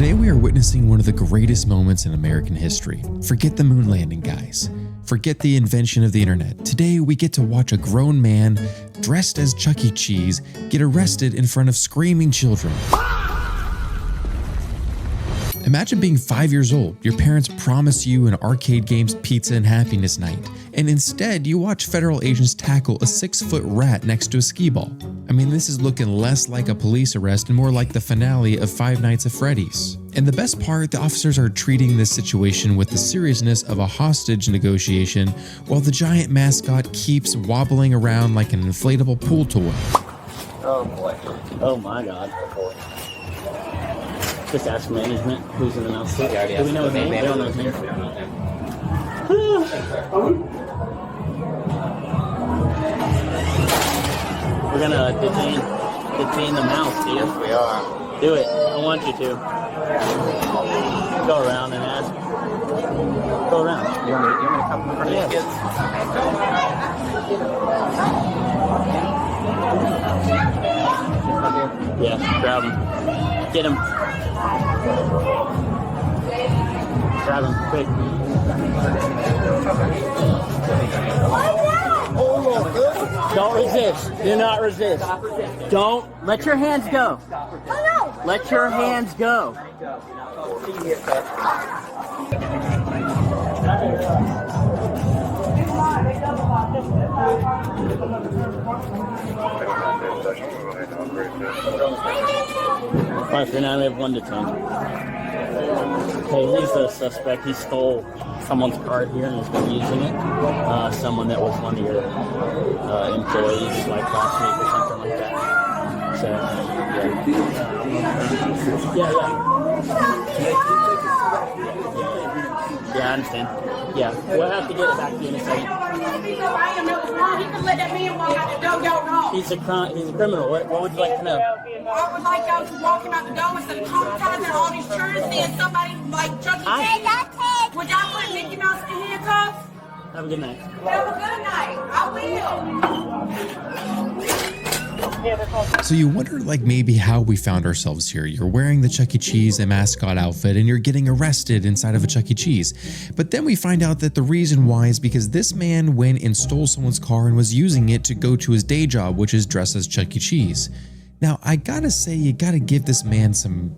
Today we are witnessing one of the greatest moments in American history. Forget the moon landing, guys. Forget the invention of the internet. Today we get to watch a grown man dressed as Chuck E. Cheese get arrested in front of screaming children. Imagine being 5 years old. Your parents promise you an arcade games, pizza, and happiness night, and instead you watch federal agents tackle a 6-foot rat next to a skee ball. I mean, this is looking less like a police arrest and more like the finale of Five Nights at Freddy's. And the best part, the officers are treating this situation with the seriousness of a hostage negotiation, while the giant mascot keeps wobbling around like an inflatable pool toy. Oh boy. Oh my god. Just ask management who's in the mouse seat. Do we know his name? We don't know his name. We're gonna detain the mouse, dude. Yes, we are. Do it. I want you to. Go around and ask. Go around. You want me to come in front of these kids? Yeah, grab him. Get him. Grab him, quick. Don't resist. Do not resist. Don't. Let your hands go. Let your hands go. Alright, for now we have 1 detained. Okay, he's the suspect. He stole someone's card here and has been using it. Someone that was one of your employees, like last week or something like that. So, yeah, I understand. Yeah, we'll have to get it back to you in a second. He's a criminal. What would you like to know? I would like y'all to walk him out the door instead of traumatizing all these children, seeing somebody like Chuck E. Cheese. Would y'all put Mickey Mouse in handcuffs? Have a good night. Have a good night. I will. So you wonder like maybe how we found ourselves here. You're wearing the Chuck E. Cheese and mascot outfit and you're getting arrested inside of a Chuck E. Cheese. But then we find out that the reason why is because this man went and stole someone's car and was using it to go to his day job, which is dressed as Chuck E. Cheese. Now, I gotta say, you gotta give this man some,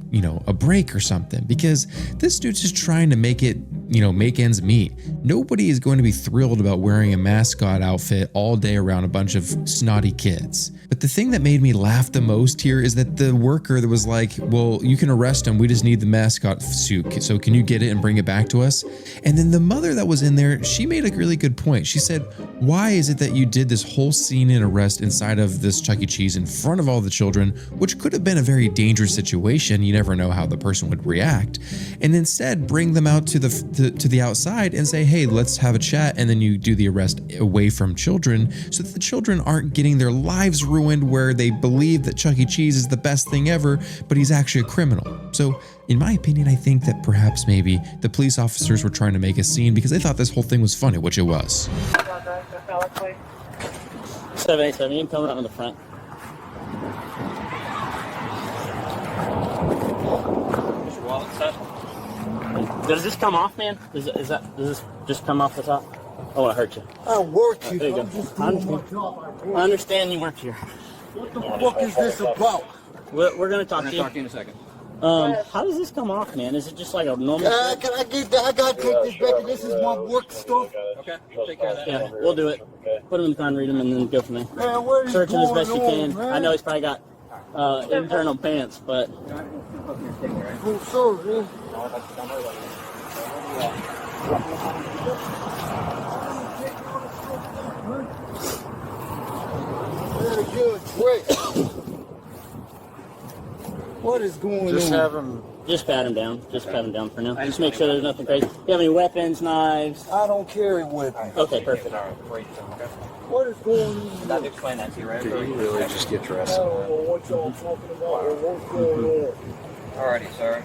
a break or something, because this dude's just trying to make it, make ends meet. Nobody is going to be thrilled about wearing a mascot outfit all day around a bunch of snotty kids. But the thing that made me laugh the most here is that the worker that was like, well, you can arrest him. We just need the mascot suit. So can you get it and bring it back to us? And then the mother that was in there, she made a really good point. She said, why is it that you did this whole scene and arrest inside of this Chuck E. Cheese in front of all the children, which could have been a very dangerous situation. You never know how the person would react. And instead bring them out to the outside and say, hey, let's have a chat. And then you do the arrest away from children so that the children aren't getting their lives ruined where they believe that Chuck E. Cheese is the best thing ever, but he's actually a criminal. So in my opinion, I think that perhaps maybe the police officers were trying to make a scene because they thought this whole thing was funny, which it was. 787, you can come out in the front. Does this come off, man? Does this just come off the top? I want to hurt you. I work here. There you go. I understand you work here. What the fuck is this about? We're going to talk to you. Talk to you in a second. How does this come off, man? Is it just like a normal? Can I get that? I gotta take this back. This is my work stuff. Okay, take care of that. Yeah, we'll do it. Put him in the car and read him, and then go from there. Man, what is Search him as going best you on, can. man? I know he's probably got internal pants, but Full service, Very good. Wait. What is going on? just pat him down. Just pat him down for now. Just make sure there's nothing crazy. You have any weapons, knives? I don't carry weapons. Okay, perfect. What is going on? I'll explain that to you, right? Did you really just get dressed? I don't know what y'all talking about or what's going on. Alrighty, sir.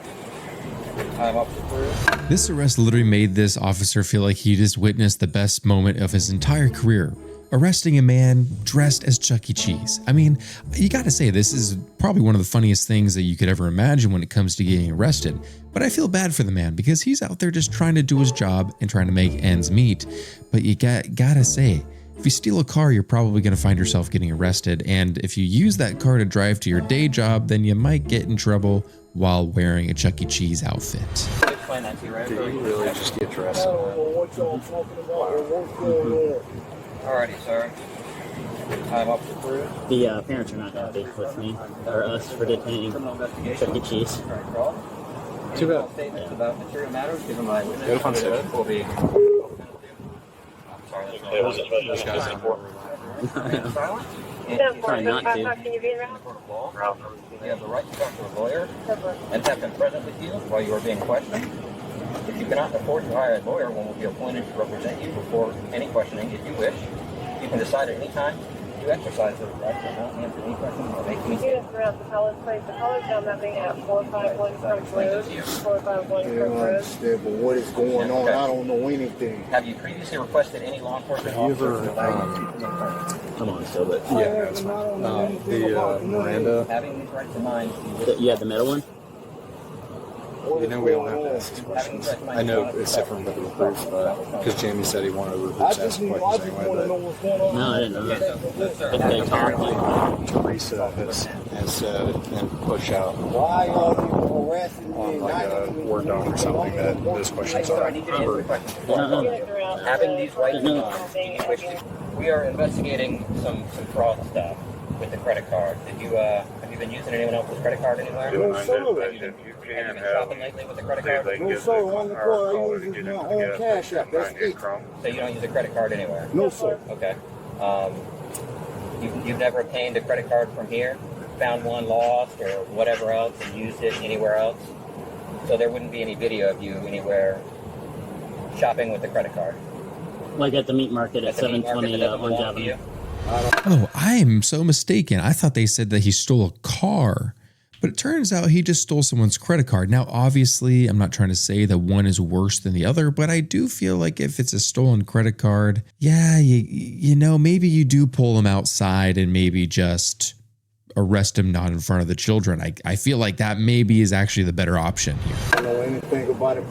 I'm up to 3. This arrest literally made this officer feel like he just witnessed the best moment of his entire career. arresting a man dressed as Chuck E. Cheese. I mean, you gotta say, this is probably one of the funniest things that you could ever imagine when it comes to getting arrested. But I feel bad for the man because he's out there just trying to do his job and trying to make ends meet. But you gotta say, if you steal a car, you're probably gonna find yourself getting arrested. And if you use that car to drive to your day job, then you might get in trouble while wearing a Chuck E. Cheese outfit. Explain that to you, right? Do you really just get dressed? Alrighty, sir. I'm up to through. The parents are not happy with me or us for detaining Chuck E. Cheese. Too bad. Yeah. About material matters, given my witness will be. This guy's important. Try not to. You have the right to talk to a lawyer and have them present with you while you are being questioned. If you cannot afford to hire a lawyer, one will be appointed to represent you before any questioning if you wish. You can decide at any time to exercise the right to not answer any questions or make any Units around the Palace Place. The Palace now mapping at 451 Front Road. 451 Front Road. But what is going on? I don't know anything. Have you previously requested any law enforcement officer to allow you to Come on, still, but Yeah, that's fine. The Miranda. Having these rights in mind, yeah, the middle one. You know we don't have to ask these questions. I know it's different with the proof, but because Jamie said he wanted to ask questions anyway. No, I didn't know that. If they talk, like, But Teresa has said and push out Why are you harassing me? on like a Word doc or something that those questions are. I don't know. Units around Having these rights in No. mind, if you wish to. We are investigating some fraud stuff with the credit card. Have you been using anyone else's credit card anywhere? No, sir. Have you been shopping lately with the credit card? No, sir. On the car, I use my own cash app. That's it. So you don't use a credit card anywhere? No, sir. Okay. You've never obtained a credit card from here, found one lost or whatever else, and used it anywhere else? So there wouldn't be any video of you anywhere shopping with the credit card? like at the meat market at the meat market 720 that doesn't Orange belong to Avenue. you? Oh, I am so mistaken. I thought they said that he stole a car, but it turns out he just stole someone's credit card. Now, obviously, I'm not trying to say that one is worse than the other, but I do feel like if it's a stolen credit card, yeah, you know, maybe you do pull him outside and maybe just arrest him not in front of the children. I feel like that maybe is actually the better option here. I don't know anything about it.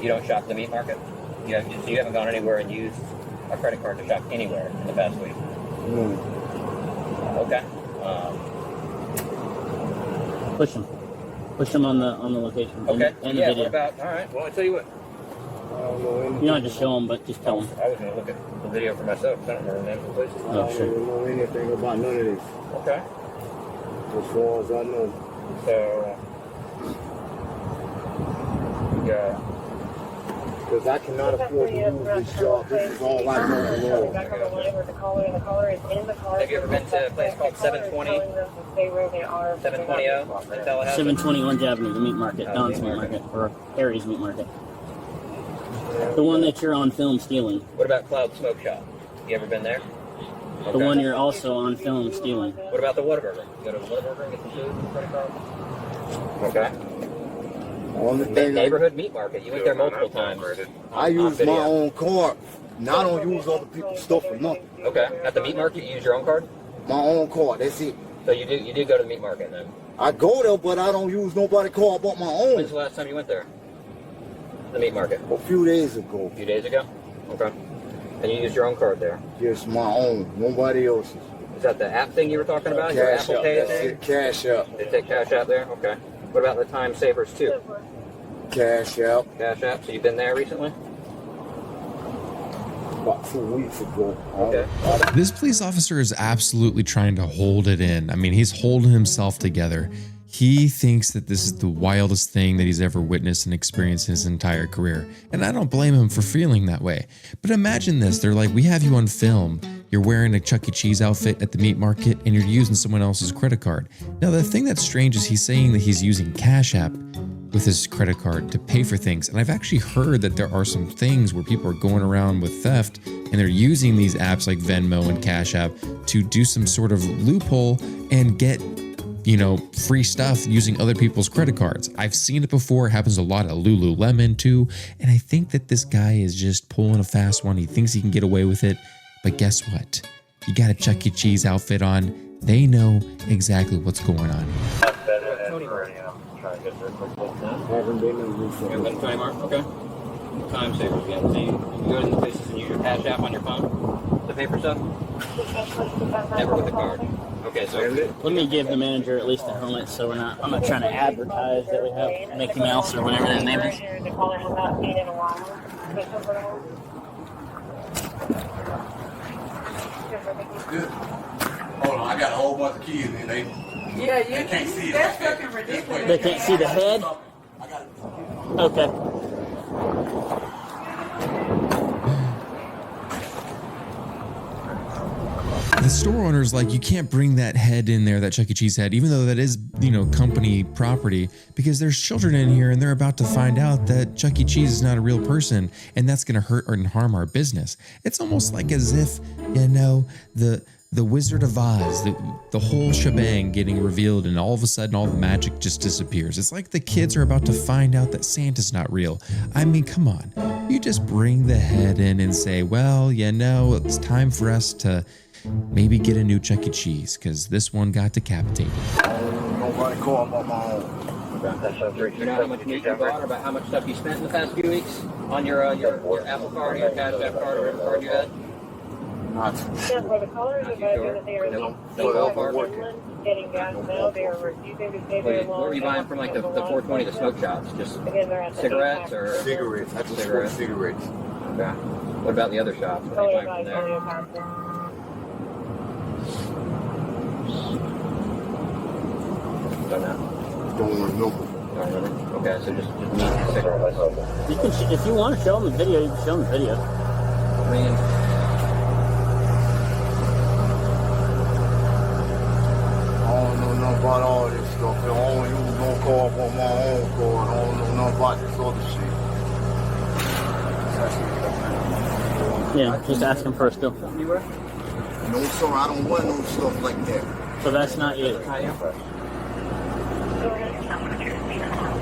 You don't shop at the meat market? You haven't gone anywhere and used a credit card to shop anywhere in the past week? Okay. Push him on the location. Okay. And the Yeah, video. what about, all right, well, I tell you what. I don't know anything. You don't have to show him, but just tell him. I was going to look at the video for myself. I don't remember the names of the places. I Oh, don't sure. even know anything about none of this. Okay. As far as I know. So, yeah. Because I cannot afford to use this job. This is all I know the Lord. Back on the line with the caller, and the caller is in the car. Have you ever been to a place called 720? 720 in Tallahassee? 720 Orange Avenue, the meat market, Don's meat market, or Harry's meat market. The one that you're on film stealing. What about Cloud Smoke Shop? You ever been there? The one you're also on film stealing. What about the Whataburger? You go to the Whataburger and get some food with a credit card? Okay. Only The thing neighborhood meat market. You went there multiple times. I use my own card. Now I don't use other people's stuff for nothing. Okay. At the meat market, you use your own card? My own card. That's it. So you did go to the meat market then? I go there, but I don't use nobody's card but my own. When's the last time you went there? The meat market? A few days ago. A few days ago? Okay. And you used your own card there? Just my own. Nobody else's. Is that the app thing you were talking about? Your Cash Apple out. Pay That's thing? it. Cash out. They take cash out there? Okay. What about the Time Savers too? Cash out. Cash out. So you've been there recently? About 2 weeks ago. Okay. This police officer is absolutely trying to hold it in. I mean, he's holding himself together. He thinks that this is the wildest thing that he's ever witnessed and experienced in his entire career. And I don't blame him for feeling that way. But imagine this. They're like, we have you on film. You're wearing a Chuck E. Cheese outfit at the meat market and you're using someone else's credit card. Now, the thing that's strange is he's saying that he's using Cash App with his credit card to pay for things. And I've actually heard that there are some things where people are going around with theft and they're using these apps like Venmo and Cash App to do some sort of loophole and get, you know, free stuff using other people's credit cards. I've seen it before. It happens a lot at Lululemon too. And I think that this guy is just pulling a fast one. He thinks he can get away with it. But guess what? you got a Chuck E. Cheese outfit on, they know exactly what's going on. Haven't been in this You haven't been to anymore? Okay. Time savers again. So you go to the places and use your Cash App on your phone? The paper stuff? Never with the card. Okay, so Let me give the manager at least a helmet, so I'm not trying to advertise that we have Mickey Mouse or whatever that name is. The caller has not seen in a while. Hold on, I got a whole bunch of kids and they can't see it. That's fucking ridiculous. They can't see the head? Okay. The store owner's like, you can't bring that head in there, that Chuck E. Cheese head, even though that is, company property, because there's children in here and they're about to find out that Chuck E. Cheese is not a real person and that's going to hurt and harm our business. It's almost like as if, the Wizard of Oz, the whole shebang getting revealed and all of a sudden all the magic just disappears. It's like the kids are about to find out that Santa's not real. I mean, come on. You just bring the head in and say, well, it's time for us to maybe get a new Chuck E. Cheese because this one got decapitated. Nobody call about my own. you know how much meat you bought or about how much stuff you spent in the past few weeks on your Apple card or your Cash App card or whatever card you had? Not. Yeah, for the callers, advising that they are No ballpark. getting gas now. They are refusing to pay their What were you buying from like the 420, the smoke shops? Just Again, they're at the cigarettes or? Cigarettes. I just smoke cigarettes. Okay. What about the other shops? What are you buying from there? Don't know. Don't want to know. Don't remember. Okay, so just meat and cigarettes. You can, if you want to show them the video, you can show them the video. I mean, I don't know nothing about all this stuff. The only who's gonna call up on my own card. I don't know nothing about this other shit. Yeah, just ask them for a still. No, sir, I don't want no stuff like that. So that's not you. not you.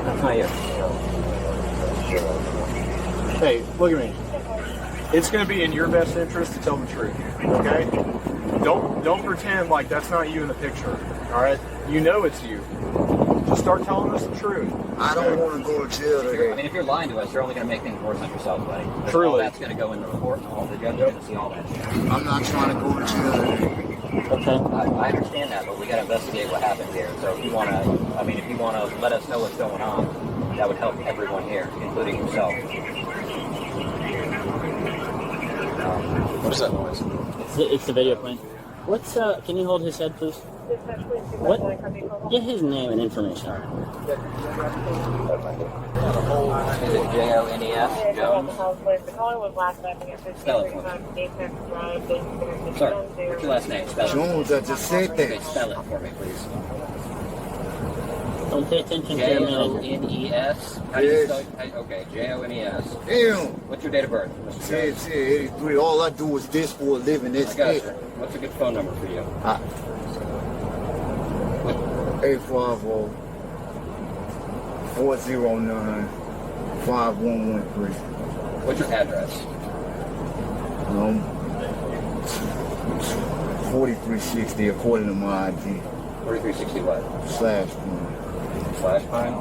That's not you. Hey, look at me. It's going to be in your best interest to tell the truth, okay? Don't pretend like that's not you in the picture, all right? You know it's you. Just start telling us the truth. I don't want to go to jail today. I mean, if you're lying to us, you're only going to make things worse on yourself, buddy. Because Truly. all that's going to go in the report. All the judges are going to see all that shit. I'm not trying to go to jail today. Okay. I understand that, but we got to investigate what happened here. So if you want to, if you want to let us know what's going on, that would help everyone here, including yourself. What is that noise? It's the video playing. What's can you hold his head, please? What? Get his name and information. Is it Jones? Jones? The caller was last laughing at Spell it for me. Sorry, what's your last name? Spell it. Jones, I just said Okay, that. spell it for me, please. Don't pay attention to your manager. Jones? How do you Yes. spell it? Okay, Jones. Damn. What's your date of birth, Mr. Jones? 83. All I do is this for a living. I That's got it. you. What's a good phone number for you? 850 409 5113. What's your address? 4360 according to my ID. 4360 what? Slash. Slash Pine?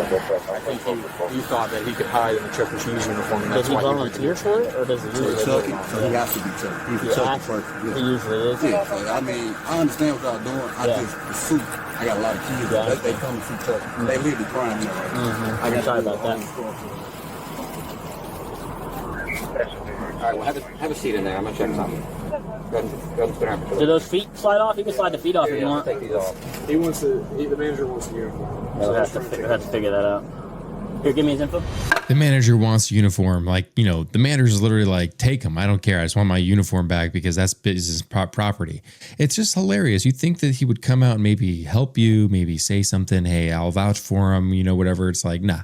You thought that he could hide in the Chuck E. Cheese uniform, and Does that's he why volunteer for it, or does he usually do it? So he has to be tough. He's a Yeah, tough person. he usually is. Yeah, so, I mean, I understand what y'all doing. I Yeah. just, the suit, I got a lot of kids. Yeah. They come to see tough. They live the crime here right now. I'm sorry about that. All right, well, have a seat in there. I'm going to check something. Go ahead and sit down. Do those feet slide off? You can slide the feet off if you Yeah, want. take these off. the manager wants the uniform. We'll have to figure that out. Here, give me his info. The manager wants a uniform. Like, the manager's literally like, take him. I don't care. I just want my uniform back because that's business property. It's just hilarious. You'd think that he would come out and maybe help you, maybe say something. Hey, I'll vouch for him, whatever. It's like, nah.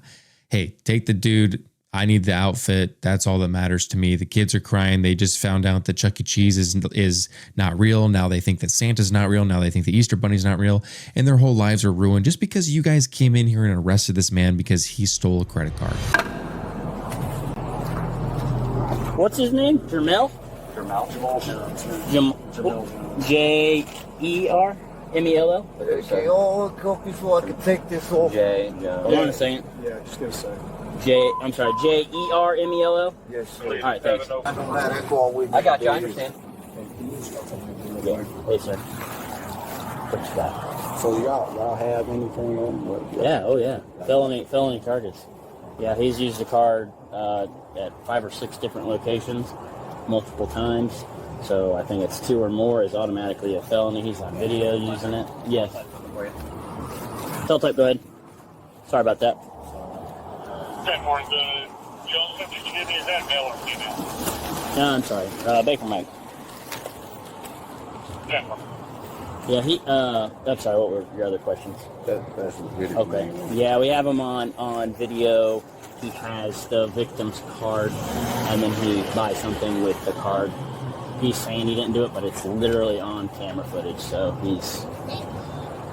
Hey, take the dude. I need the outfit. That's all that matters to me. The kids are crying. They just found out that Chuck E. Cheese is not real. Now they think that Santa's not real. Now they think the Easter Bunny's not real. And their whole lives are ruined just because you guys came in here and arrested this man because he stole a credit card. What's his name? Jermel? Jamal Jermell? Okay, oh, go before I can take this off. J. Hold on a second. Yeah, just give a second. Jermell? Yes, sir. All right, thanks. I don't have that car with me. I got you. I understand. Yeah. Hey, sir. What you got? So y'all have anything on? Yeah, oh yeah. Felony charges. Yeah, he's used the card at 5 or 6 different locations, multiple times. So I think it's 2 or more is automatically a felony. He's on video using it. Yes. Tell type, go ahead. Sorry about that. 10 morning, Jones, did you give me, is that male or female? No, I'm sorry. Baker Mike. 10 morning. Yeah, I'm sorry, what were your other questions? That's video. Okay. Yeah, we have him on video. He has the victim's card, and then he buys something with the card. He's saying he didn't do it, but it's literally on camera footage, so he's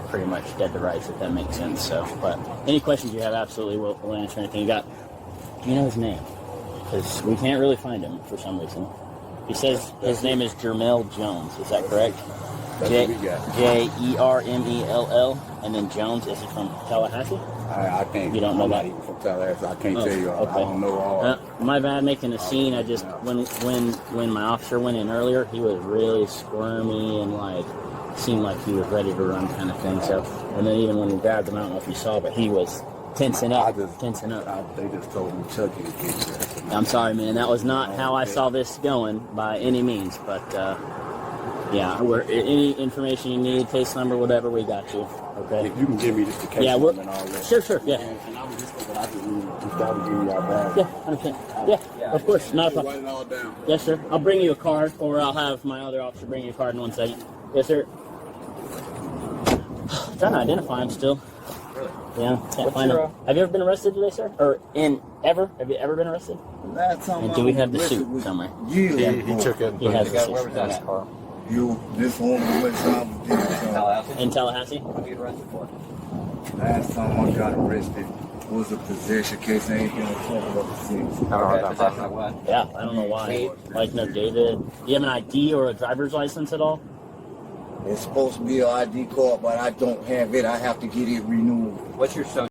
pretty much dead to rights, if that makes sense. So, but any questions you have, absolutely, we'll answer anything. You know his name? Because we can't really find him for some reason. He says his name is Jermell Jones. Is that correct? Jermell, and then Jones. Is he from Tallahassee? I can't. You don't know I'm that? not even from Tallahassee. I can't tell you. Okay. I don't know all. My bad making a scene. I just when my officer went in earlier, he was really squirmy and like seemed like he was ready to run, kind of thing. So, and then even when we grabbed him, I don't know if you saw, but he was tensing up. They just told me Chucky. I'm sorry, man. That was not how I saw this going by any means. But yeah, any information you need, case number, whatever, we got you. Okay. If you can give me just the case Yeah, number and all that. Sure, yeah. And I was just thinking I could give you our bag. Yeah, I understand. Yeah, of course, not a problem. Write it all down. Yes, sir. I'll bring you a card, or I'll have my other officer bring you a card in 1 second. Yes, sir. Trying to identify him still. Yeah, can't find him. Have you ever been arrested today, sir? Or have you ever been arrested? Last time And do we have the suit somewhere? Yeah, He took it. He has the Where suit. was that car? this on the west side of the Tallahassee? In Tallahassee? What were you arrested for? Last time I got arrested was a possession case. I ain't been in trouble ever since. Okay, possession of what? Yeah, I don't know why. Like, no, David. Do you have an ID or a driver's license at all? It's supposed to be an ID card, but I don't have it. I have to get it renewed. What's your social?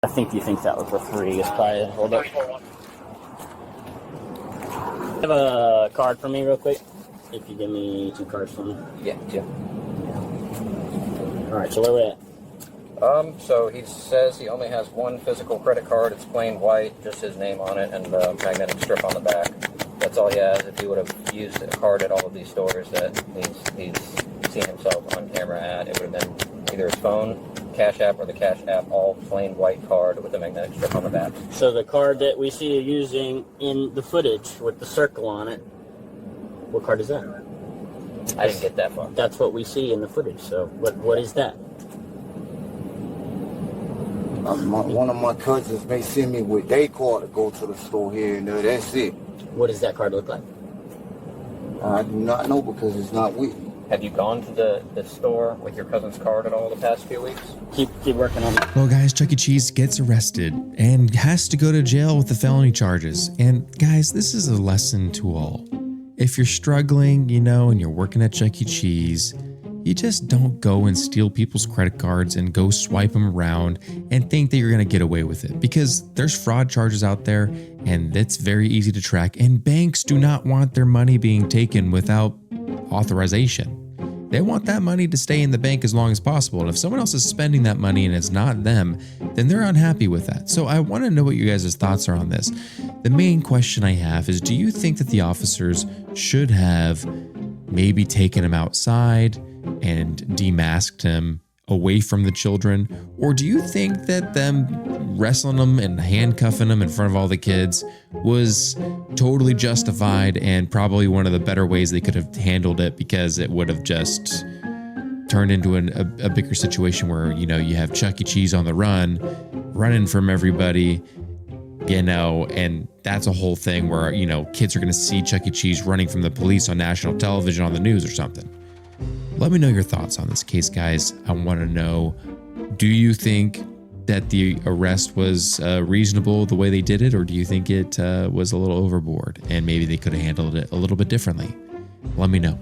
I think you think that was a 3. It's probably, hold up. Have a card for me real quick? If you give me 2 cards for me. Yeah. Alright, so where we at? So he says he only has one physical credit card. It's plain white, just his name on it, and a magnetic strip on the back. That's all he has. If he would have used a card at all of these stores that he's seen himself on camera at, it would have been either his phone, Cash App, or the Cash App, all plain white card with a magnetic strip on the back. So the card that we see you using in the footage with the circle on it, what card is that? I didn't get that far. That's what we see in the footage. So what is that? One of my cousins may send me with their card to go to the store here and there. That's it. What does that card look like? I do not know because it's not with me. Have you gone to the store with your cousin's card at all the past few weeks? Keep working on it. Well, guys, Chuck E. Cheese gets arrested and has to go to jail with the felony charges. And guys, this is a lesson to all. If you're struggling, and you're working at Chuck E. Cheese, you just don't go and steal people's credit cards and go swipe them around and think that you're going to get away with it, because there's fraud charges out there and it's very easy to track, and banks do not want their money being taken without authorization. They want that money to stay in the bank as long as possible, and if someone else is spending that money and it's not them, then they're unhappy with that. So I want to know what you guys' thoughts are on this. The main question I have is, do you think that the officers should have maybe taken him outside and demasked him away from the children? Or do you think that them wrestling him and handcuffing him in front of all the kids was totally justified and probably one of the better ways they could have handled it, because it would have just turned into a bigger situation where, you have Chuck E. Cheese on the run, running from everybody, and that's a whole thing where, kids are going to see Chuck E. Cheese running from the police on national television on the news or something. Let me know your thoughts on this case, guys. I want to know, do you think that the arrest was reasonable the way they did it, or do you think it was a little overboard and maybe they could have handled it a little bit differently? Let me know.